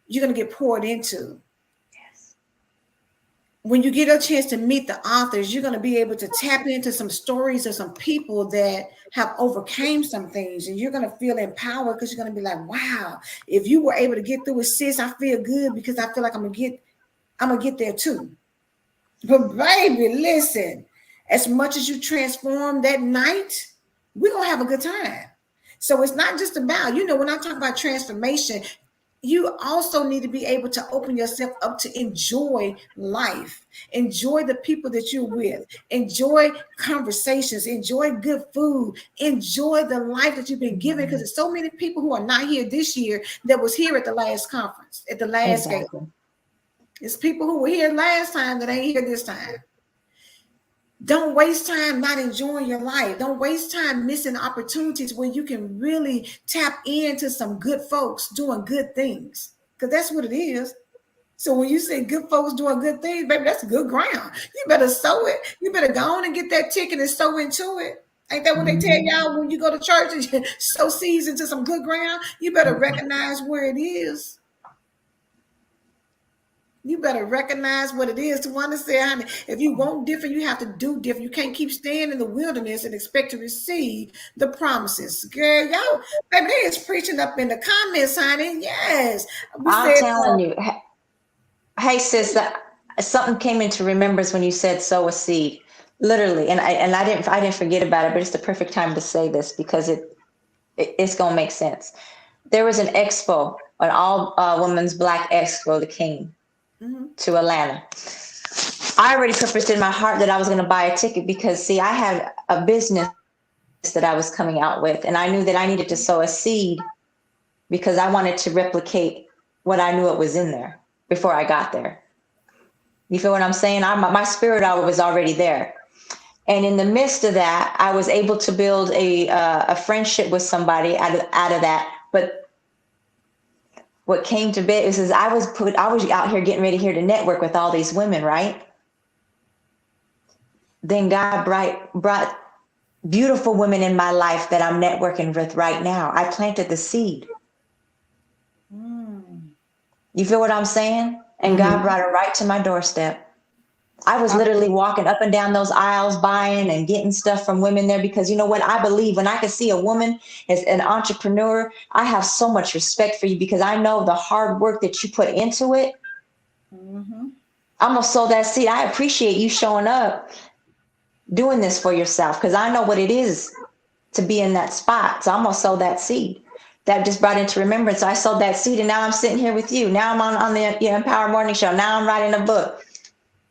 Speaker 1: You're going to get poured into.
Speaker 2: Yes.
Speaker 1: When you get a chance to meet the authors, you're going to be able to tap into some stories of some people that have overcame some things, and you're going to feel empowered because you're going to be like, wow, if you were able to get through with sis, I feel good because I feel like I'm gonna get there too. But baby, listen, as much as you transform that night, we're gonna have a good time. So it's not just about, when I talk about transformation, you also need to be able to open yourself up to enjoy life, enjoy the people that you're with, enjoy conversations, enjoy good food, enjoy the life that you've been given. Because there's so many people who are not here this year that was here at the last conference, at the last Gala.
Speaker 2: Exactly.
Speaker 1: It's people who were here last time that ain't here this time. Don't waste time not enjoying your life. Don't waste time missing opportunities where you can really tap into some good folks doing good things. Because that's what it is. So when you say good folks doing good things, baby, that's good ground. You better sow it. You better go on and get that ticket and sow into it. Ain't that what they tell y'all when you go to church and sow seeds into some good ground? You better recognize where it is. You better recognize what it is to understand, honey. If you want different, you have to do different. You can't keep staying in the wilderness and expect to receive the promises. Girl, y'all, baby, they is preaching up in the comments, honey. Yes. We
Speaker 2: I'm
Speaker 1: said,
Speaker 2: telling you. Hey, sis, something came into remembrance when you said sow a seed. Literally, and I didn't forget about it, but it's the perfect time to say this because it's gonna make sense. There was an expo, an all women's Black expo that came to Atlanta. I already purposed in my heart that I was going to buy a ticket because, see, I had a business that I was coming out with, and I knew that I needed to sow a seed because I wanted to replicate what I knew it was in there before I got there. You feel what I'm saying? My spirit hour was already there. And in the midst of that, I was able to build a friendship with somebody out of that. But what came to be is I was out here getting ready here to network with all these women, right? Then God brought beautiful women in my life that I'm networking with right now. I planted the seed. You feel what I'm saying? And God brought her right to my doorstep. I was literally walking up and down those aisles, buying and getting stuff from women there, because you know what? I believe when I can see a woman as an entrepreneur, I have so much respect for you, because I know the hard work that you put into it.
Speaker 1: Mm-hmm.
Speaker 2: I'm gonna sow that seed. I appreciate you showing up, doing this for yourself, because I know what it is to be in that spot. So I'm gonna sow that seed. That just brought into remembrance. So I sowed that seed, and now I'm sitting here with you. Now I'm on the Empower Morning Show. Now I'm writing a book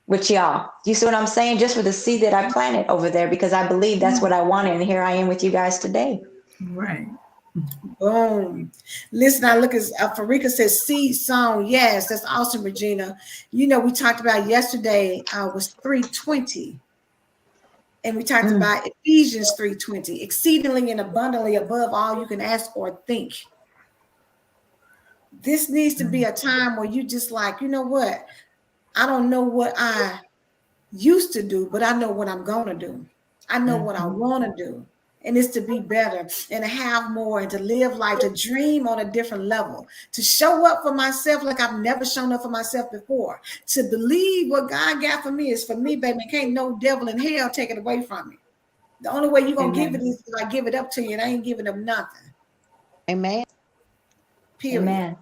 Speaker 2: with y'all. You see what I'm saying? Just with the seed that I planted over there, because I believe that's what I wanted. And here I am with you guys today.
Speaker 3: Right.
Speaker 1: Boom. Listen, I look at Farika says seed sown. Yes, that's awesome, Regina. You know, we talked about yesterday was 3:20. And we talked about Ephesians 3:20, exceedingly and abundantly above all you can ask or think. This needs to be a time where you just like, you know what? I don't know what I used to do, but I know what I'm going to do. I know what I want to do. And it's to be better and to have more and to live life, to dream on a different level, to show up for myself like I've never shown up for myself before, to believe what God got for me is for me, baby. Can't no devil in hell take it away from me. The only way you're going to give it is if I give it up to you, and I ain't giving up nothing.
Speaker 5: Amen.
Speaker 1: Period.
Speaker 2: Amen.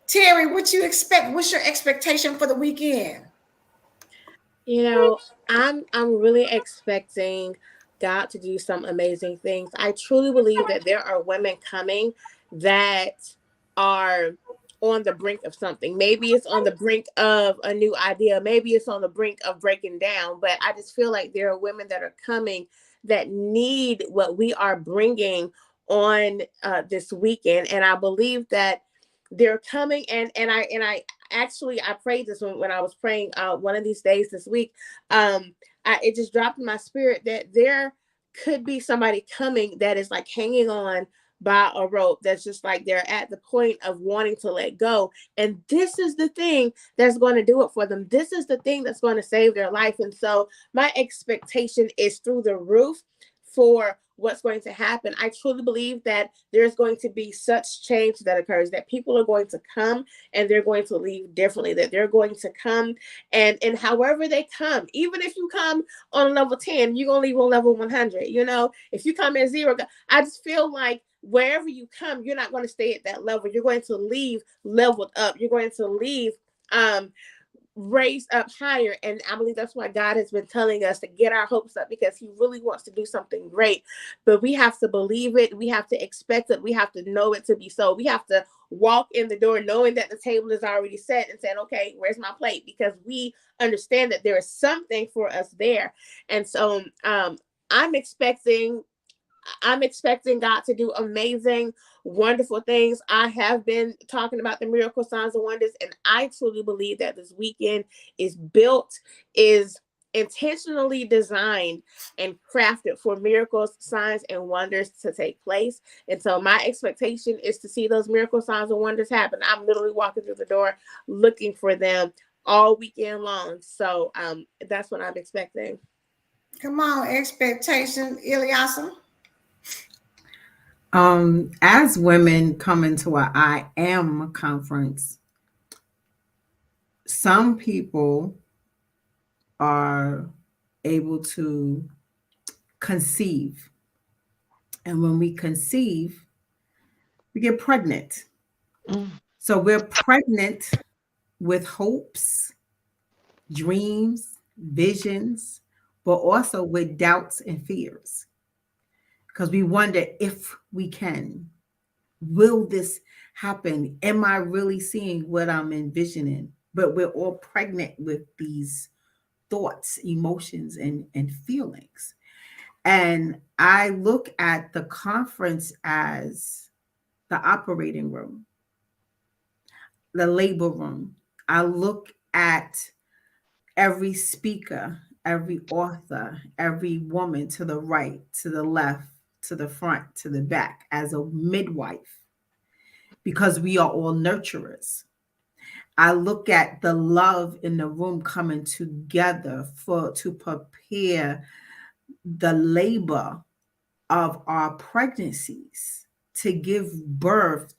Speaker 1: Terry, what you expect? What's your expectation for the weekend?
Speaker 4: You know, I'm really expecting God to do some amazing things. I truly believe that there are women coming that are on the brink of something. Maybe it's on the brink of a new idea. Maybe it's on the brink of breaking down. But I just feel like there are women that are coming that need what we are bringing on this weekend. And I believe that they're coming, and I actually I prayed this when I was praying one of these days this week. It just dropped in my spirit that there could be somebody coming that is like hanging on by a rope, that's just like they're at the point of wanting to let go, and this is the thing that's going to do it for them. This is the thing that's going to save their life. And so my expectation is through the roof for what's going to happen. I truly believe that there's going to be such change that occurs, that people are going to come and they're going to leave differently, that they're going to come and however they come, even if you come on level 10, you're going to leave on level 100. You know, if you come at 0, I just feel like wherever you come, you're not going to stay at that level. You're going to leave leveled up. You're going to leave raised up higher. And I believe that's why God has been telling us to get our hopes up, because he really wants to do something great. But we have to believe it. We have to expect it. We have to know it to be so. We have to walk in the door knowing that the table is already set and saying, okay, where's my plate? Because we understand that there is something for us there. And so I'm expecting God to do amazing, wonderful things. I have been talking about the miracle signs and wonders, and I truly believe that this weekend is intentionally designed and crafted for miracles, signs, and wonders to take place. And so my expectation is to see those miracle signs and wonders happen. I'm literally walking through the door looking for them all weekend long. So that's what I'm expecting.
Speaker 1: Come on, expectation, Ilyasa.
Speaker 3: As women come into a I Am conference, some people are able to conceive. And when we conceive, we get pregnant. So we're pregnant with hopes, dreams, visions, but also with doubts and fears. Because we wonder if we can. Will this happen? Am I really seeing what I'm envisioning? But we're all pregnant with these thoughts, emotions, and feelings. And I look at the conference as the operating room, the labor room. I look at every speaker, every author, every woman to the right, to the left, to the front, to the back as a midwife, because we are all nurturers. I look at the love in the room coming together to prepare the labor of our pregnancies, to give birth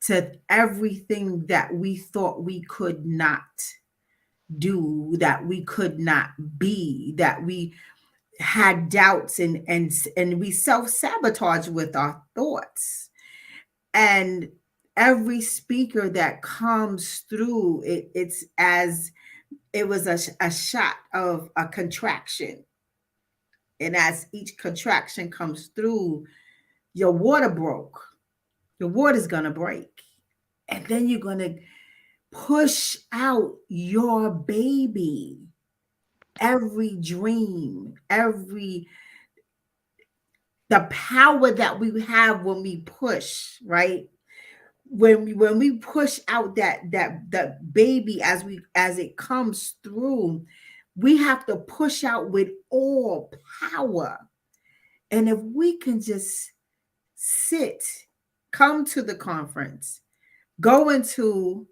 Speaker 3: to everything that we thought we could not do, that we could not be, that we had doubts and we self-sabotage with our thoughts. And every speaker that comes through, it's as it was a shot of a contraction. And as each contraction comes through, your water broke. Your water's gonna break. And then you're gonna push out your baby. Every dream, the power that we have when we push, right? When we push out that baby as it comes through, we have to push out with all power. And if we can just sit, come to the conference, go into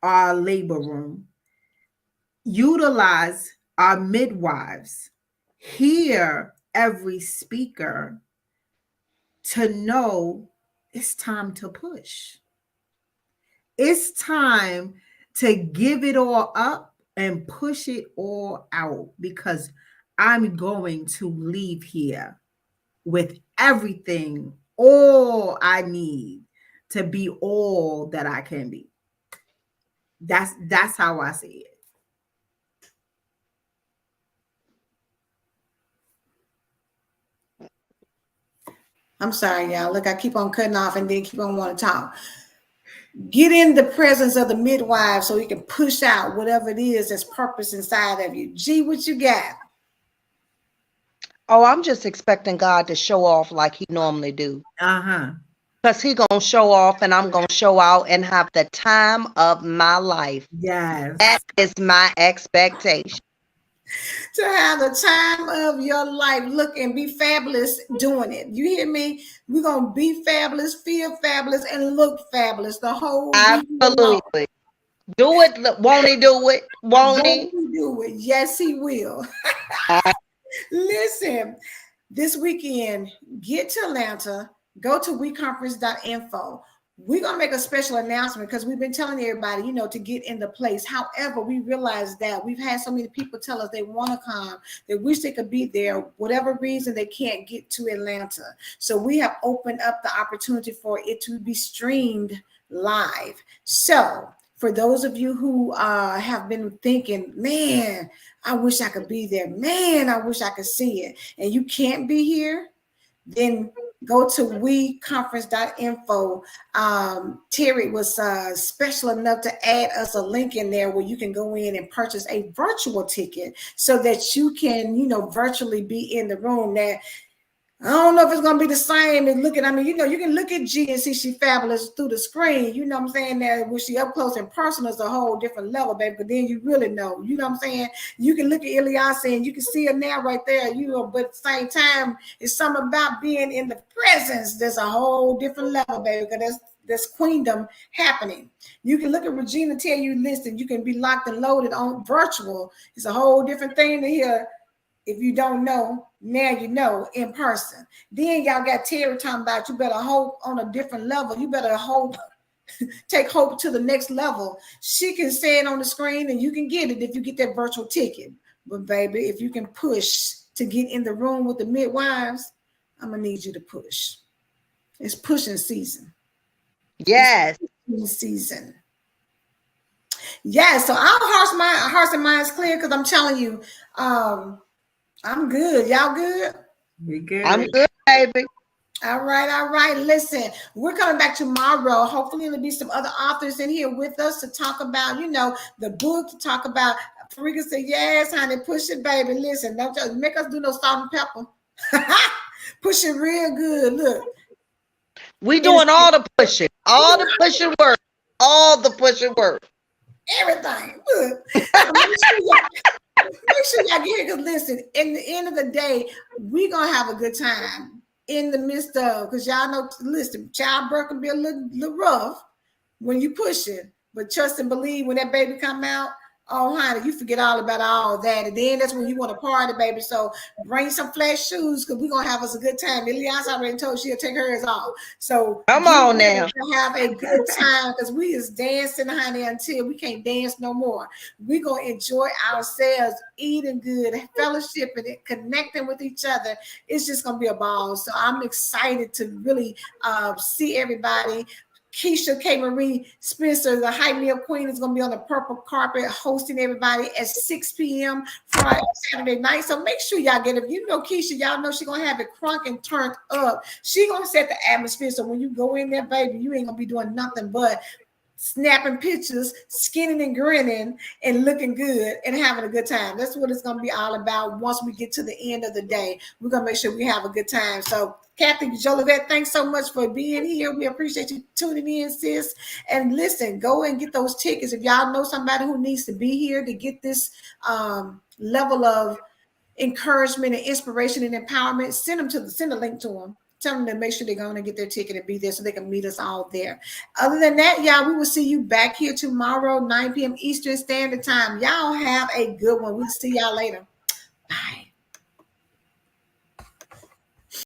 Speaker 3: our labor room, utilize our midwives, hear every speaker, to know it's time to push. It's time to give it all up and push it all out, because I'm going to leave here with everything, all I need to be all that I can be. That's how I see it.
Speaker 1: I'm sorry, y'all. Look, I keep on cutting off and then keep on wanting to talk. Get in the presence of the midwife so you can push out whatever it is that's purpose inside of you. G, what you got?
Speaker 5: Oh, I'm just expecting God to show off like he normally do. Because he gonna show off and I'm gonna show out and have the time of my life.
Speaker 3: Yes.
Speaker 5: That is my expectation.
Speaker 1: To have the time of your life. Look, and be fabulous doing it. You hear me? We're going to be fabulous, feel fabulous, and look fabulous the whole week.
Speaker 5: Absolutely. Do it. Won't he do it? Won't he?
Speaker 1: Do it. Yes, he will. Listen, this weekend, get to Atlanta, go to weconference.info. We're going to make a special announcement because we've been telling everybody, to get in the place. However, we realize that we've had so many people tell us they want to come, they wish they could be there, whatever reason they can't get to Atlanta. So we have opened up the opportunity for it to be streamed live. So for those of you who have been thinking, man, I wish I could be there. Man, I wish I could see it. And you can't be here, then go to weconference.info. Terry was special enough to add us a link in there where you can go in and purchase a virtual ticket so that you can, virtually be in the room. Now, I don't know if it's going to be the same as looking. You can look at G and see she fabulous through the screen. You know what I'm saying? That when she up close and personal is a whole different level, baby. But then you really know. You know what I'm saying? You can look at Ilyasah and you can see her now right there. But at the same time, it's something about being in the presence. There's a whole different level, baby. Because there's queendom happening. You can look at Regina, tell you, listen, you can be locked and loaded on virtual. It's a whole different thing to hear. If you don't know, now you know in person. Then y'all got Terry talking about you better hope on a different level. You better hope, take hope to the next level. She can say it on the screen and you can get it if you get that virtual ticket. But baby, if you can push to get in the room with the midwives, I'm going to need you to push. It's pushing season.
Speaker 5: Yes.
Speaker 1: It's pushing season. Yeah, so our hearts and minds clear because I'm telling you, I'm good. Y'all good?
Speaker 3: We good.
Speaker 5: I'm good, baby.
Speaker 1: All right. Listen, we're coming back tomorrow. Hopefully, there'll be some other authors in here with us to talk about, the book, to talk about. Farika said, yes, honey, push it, baby. Listen, don't just make us do no salt and pepper. Push it real good. Look.
Speaker 5: We doing all the pushing work. All the pushing work.
Speaker 1: Everything. Look. Make sure y'all get here because listen, in the end of the day, we're going to have a good time in the midst of, because y'all know, listen, childbirth can be a little rough when you push it, but trust and believe when that baby come out, Oh, honey, you forget all about all that. And then that's when you want to party, baby. So bring some flat shoes because we're going to have us a good time. Elias already told she'll take hers off. So
Speaker 5: Come
Speaker 1: get
Speaker 5: on
Speaker 1: ready
Speaker 5: now.
Speaker 1: to have a good time because we is dancing, honey, until we can't dance no more. We're going to enjoy ourselves, eating good, fellowshipping, and connecting with each other. It's just going to be a ball. So I'm excited to really see everybody. Keisha K. Marie Spencer, the High Meal Queen, is going to be on the purple carpet hosting everybody at 6 p.m. Friday, Saturday night. So make sure y'all get it. If you know Keisha, y'all know she's going to have it crunk and turned up. She going to set the atmosphere. So when you go in there, baby, you ain't going to be doing nothing but snapping pictures, skinning and grinning, and looking good and having a good time. That's what it's going to be all about. Once we get to the end of the day, we're going to make sure we have a good time. So, Kathy Jolivet, thanks so much for being here. We appreciate you tuning in, sis. And listen, go and get those tickets. If y'all know somebody who needs to be here to get this level of encouragement and inspiration and empowerment, send a link to them. Tell them to make sure they're going to get their ticket and be there so they can meet us all there. Other than that, y'all, we will see you back here tomorrow, 9 p.m. Eastern Standard Time. Y'all have a good one. We'll see y'all later. Bye.